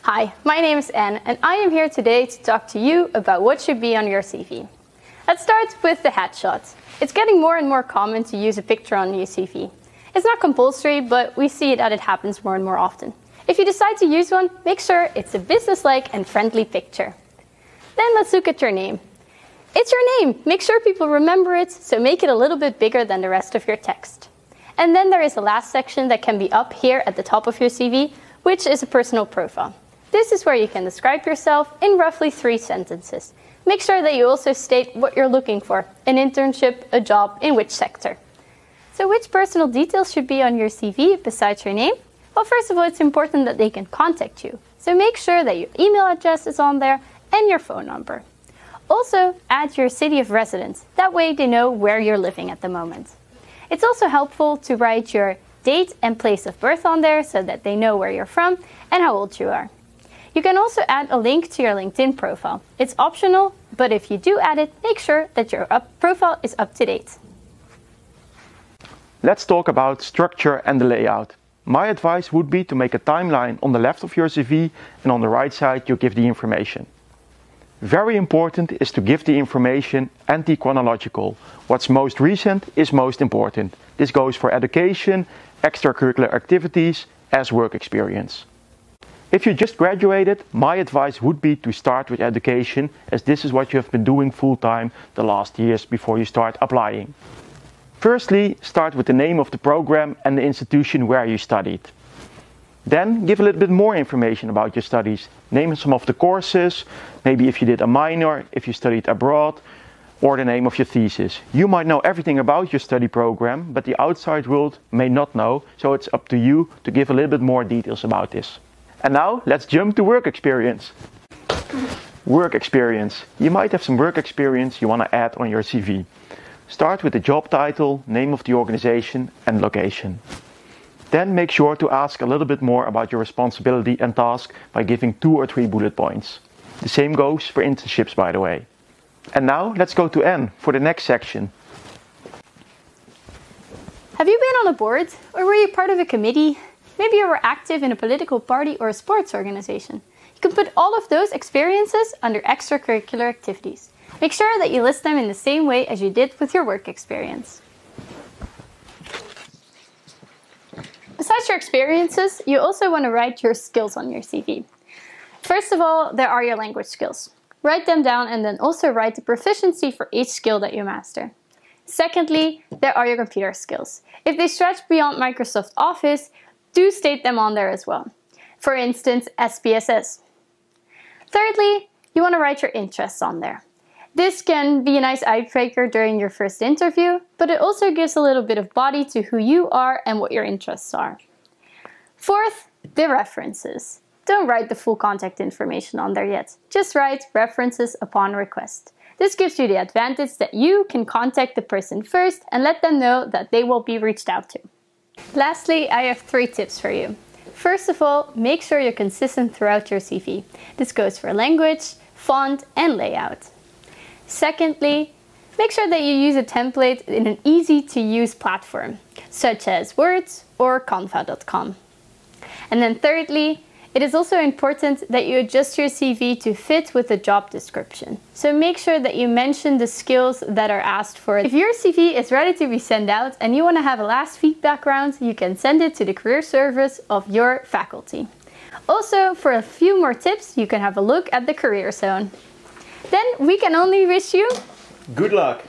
Hi, my name is Anne and I am here today to talk to you about what should be on your CV. Let's start with the headshot. It's getting more and more common to use a picture on your CV. It's not compulsory, but we see that it happens more and more often. If you decide to use one, make sure it's a business-like and friendly picture. Then let's look at your name. It's your name. Make sure people remember it, so make it a little bit bigger than the rest of your text. And then there is a last section that can be up here at the top of your CV, which is a personal profile. This is where you can describe yourself in roughly 3 sentences. Make sure that you also state what you're looking for, an internship, a job, in which sector. So which personal details should be on your CV besides your name? Well, first of all, it's important that they can contact you. So make sure that your email address is on there and your phone number. Also, add your city of residence. That way they know where you're living at the moment. It's also helpful to write your date and place of birth on there so that they know where you're from and how old you are. You can also add a link to your LinkedIn profile. It's optional, but if you do add it, make sure that your profile is up to date. Let's talk about structure and the layout. My advice would be to make a timeline on the left of your CV and on the right side you give the information. Very important is to give the information anti-chronological. What's most recent is most important. This goes for education, extracurricular activities, as work experience. If you just graduated, my advice would be to start with education, as this is what you have been doing full-time the last years before you start applying. Firstly, start with the name of the program and the institution where you studied. Then give a little bit more information about your studies. Name some of the courses, maybe if you did a minor, if you studied abroad, or the name of your thesis. You might know everything about your study program, but the outside world may not know, so it's up to you to give a little bit more details about this. And now let's jump to work experience. Work experience. You might have some work experience you want to add on your CV. Start with the job title, name of the organization and location. Then make sure to ask a little bit more about your responsibility and task by giving 2 or 3 bullet points. The same goes for internships, by the way. And now let's go to Anne for the next section. Have you been on a board, or were you part of a committee? Maybe you were active in a political party or a sports organization. You can put all of those experiences under extracurricular activities. Make sure that you list them in the same way as you did with your work experience. Besides your experiences, you also want to write your skills on your CV. First of all, there are your language skills. Write them down and then also write the proficiency for each skill that you master. Secondly, there are your computer skills. If they stretch beyond Microsoft Office, do state them on there as well. For instance, SPSS. Thirdly, you want to write your interests on there. This can be a nice icebreaker during your first interview, but it also gives a little bit of body to who you are and what your interests are. Fourth, the references. Don't write the full contact information on there yet. Just write references upon request. This gives you the advantage that you can contact the person first and let them know that they will be reached out to. Lastly, I have 3 tips for you. First of all, make sure you're consistent throughout your CV. This goes for language, font, and layout. Secondly, make sure that you use a template in an easy-to-use platform, such as Word or Canva.com. And then thirdly, it is also important that you adjust your CV to fit with the job description. So make sure that you mention the skills that are asked for. If your CV is ready to be sent out and you want to have a last feedback round, you can send it to the career service of your faculty. Also, for a few more tips, you can have a look at the career zone. Then we can only wish you good luck!